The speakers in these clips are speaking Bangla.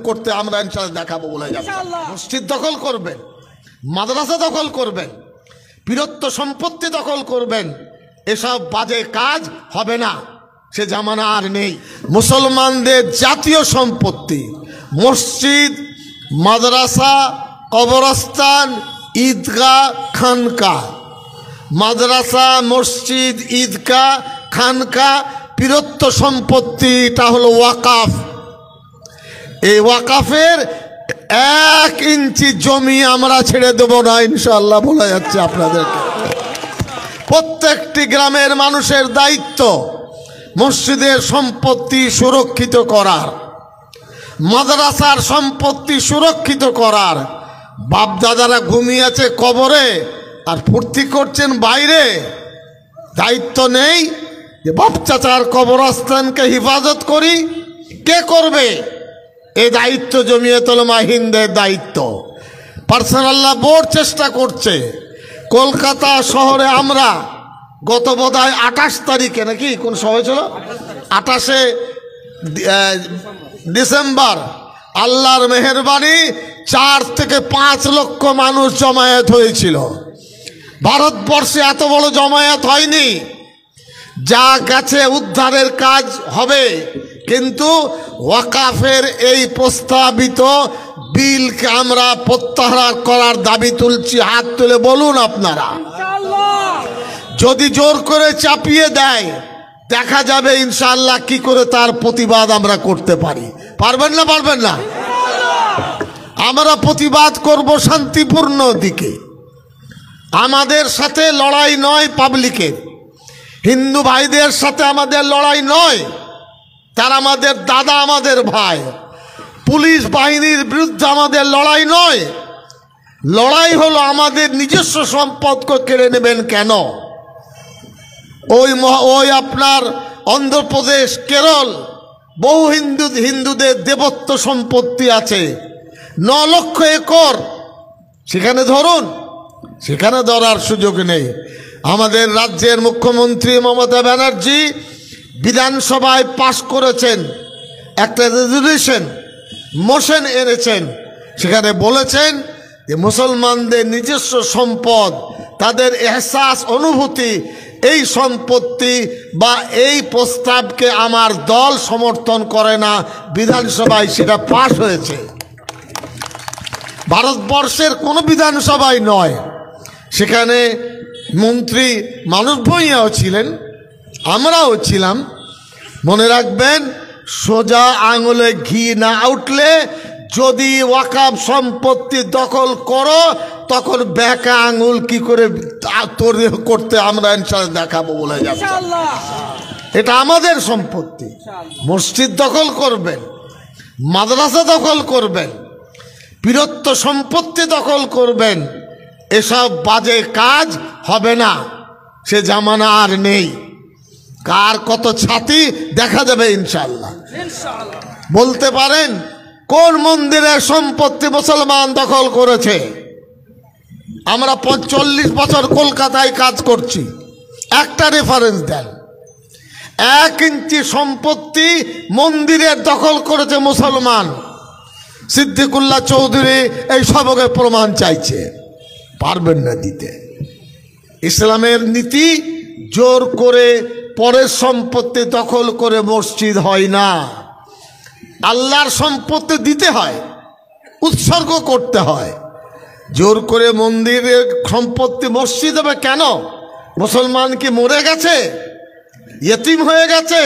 করতে আমরা ইনশাআল্লাহ দেখাবো বলে যাবো। মসজিদ দখল করবেন, মাদ্রাসা দখল করবেন, বৃহত্ত সম্পত্তি দখল করবেন, এসব বাজে কাজ হবে না, সে জামানা আর নেই। মুসলমানদের জাতীয় সম্পত্তি মসজিদ, মাদ্রাসা, কবরস্থান, ঈদগাহ, খানকা। মাদ্রাসা, মসজিদ, ঈদগাহ, খানকা বৃহত্ত সম্পত্তি, এটা হলো ওয়াকাফ। এই ওয়াকাফের 1 ইঞ্চি জমি আমরা ছেড়ে দেব না ইনশাআল্লাহ বলা যাচ্ছে আপনাদেরকে। প্রত্যেকটি গ্রামের মানুষের দায়িত্ব মসজিদের সম্পত্তি সুরক্ষিত করার, মাদ্রাসার সম্পত্তি সুরক্ষিত করার। বাপদাদারা ঘুমিয়েছে কবরে আর ফুর্তি করছেন বাইরে, দায়িত্ব নেই যে বাপ চাচার কবরস্থানকে হেফাজত করি? কে করবে? এই দায়িত্ব জমিয়তুল উলামা হিন্দের দায়িত্ব। পার্সোনাল্লাহ বোর্ড চেষ্টা করছে। কলকাতা শহরে আমরা গত বোধহয় 28 তারিখে, নাকি কোন সময় ছিল, 28শে ডিসেম্বর, আল্লাহর মেহেরবানি 4 থেকে 5 লক্ষ মানুষ জমায়েত হয়েছিল। ভারতবর্ষে এত বড় জমায়েত হয়নি। যা গেছে উদ্ধারের কাজ হবে, কিন্তু ওয়াকাফের এই প্রস্তাবিত বিলকে আমরা প্রত্যাহার করার দাবি তুলছি। হাত তুলে বলুন আপনারা। যদি জোর করে চাপিয়ে দেয়, দেখা যাবে ইনশাআল্লাহ কি করে তার প্রতিবাদ আমরা করতে পারি। পারবেন না? পারবেন না? আমরা প্রতিবাদ করব শান্তিপূর্ণ দিকে। আমাদের সাথে লড়াই নয় পাবলিকের, হিন্দু ভাইদের সাথে আমাদের লড়াই নয়, তারা আমাদের দাদা, আমাদের ভাই। পুলিশ বাহিনীর বিরুদ্ধে আমাদের লড়াই নয়, লড়াই হলো আমাদের নিজস্ব সম্পদকে কেড়ে নেবেন কেন? ওই আপনার অন্ধ্রপ্রদেশ, কেরল, বহু হিন্দুদের দেবত্ব সম্পত্তি আছে, 9 লক্ষ একর। সেখানে ধরুন, সেখানে ধরার সুযোগ নেই। আমাদের রাজ্যের মুখ্যমন্ত্রী মমতা ব্যানার্জি বিধানসভায় পাশ করেছেন একটা রেজলিউশন, মোশন এনেছেন। সেখানে বলেছেন যে মুসলমানদের নিজস্ব সম্পদ, তাদের এহসাস, অনুভূতি, এই সম্পত্তি বা এই প্রস্তাবকে আমার দল সমর্থন করে না। বিধানসভায় সেটা পাশ হয়েছে, ভারতবর্ষের কোনো বিধানসভায় নয়। সেখানে মন্ত্রী মানব ভূঁইয়াও ছিলেন, আমরাও ছিলাম। মনে রাখবেন, সোজা আঙুলে ঘি না উঠলে যদি ওয়াকাফ সম্পত্তি দখল করো, তখন বেঁকা আঙুল কি করে তৈরি করতে আমরা ইনশাআল্লাহ দেখাবো বলে যাবো। এটা আমাদের সম্পত্তি। মসজিদ দখল করবেন, মাদ্রাসা দখল করবেন, বৃহত্ত সম্পত্তি দখল করবেন, এসব বাজে কাজ হবে না, সে জামানা আর নেই। কার কত ছাতি দেখা যাবে ইনশাআল্লাহ। বলতে পারেন কোন মন্দিরের সম্পত্তি মুসলমান দখল করেছে? আমরা 40 বছর কলকাতায় কাজ করছি, একটা রেফারেন্স দেন। 1 ইঞ্চি সম্পত্তি মন্দিরের দখল করেছে মুসলমান। সিদ্দিকুল্লাহ চৌধুরী এই সবকে প্রমাণ চাইছে, পারবেন না দিতে। ইসলামের নীতি জোর করে পরের সম্পত্তি দখল করে মসজিদ হয় না। আল্লাহর সম্পত্তি দিতে হয়, উৎসর্গ করতে হয়। জোর করে মন্দিরের সম্পত্তি মসজিদ হবে কেন? মুসলমান কি মরে গেছে, ইয়েতিম হয়ে গেছে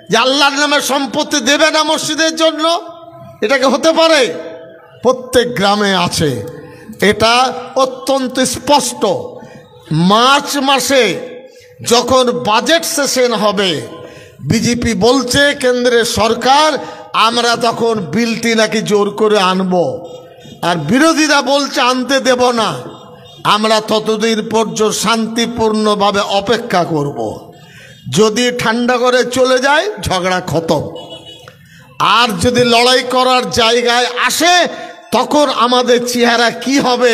যে আল্লাহর নামে সম্পত্তি দেবে না মসজিদের জন্য? এটাকে হতে পারে? প্রত্যেক গ্রামে আছে, এটা অত্যন্ত স্পষ্ট। মার্চ মাসে যখন বাজেট সেশন হবে, বিজেপি বলছে কেন্দ্রের সরকার, আমরা তখন বিলটি নাকি জোর করে আনবো, আর বিরোধীরা বলছে আনতে দেব না। আমরা ততদিন পর্যন্ত শান্তিপূর্ণভাবে অপেক্ষা করব। যদি ঠান্ডা করে চলে যায়, ঝগড়া খতম। আর যদি লড়াই করার জায়গায় আসে, তখন আমাদের চেহারা কি হবে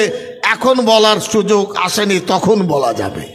এখন বলার সুযোগ আসেনি, তখন বলা যাবে।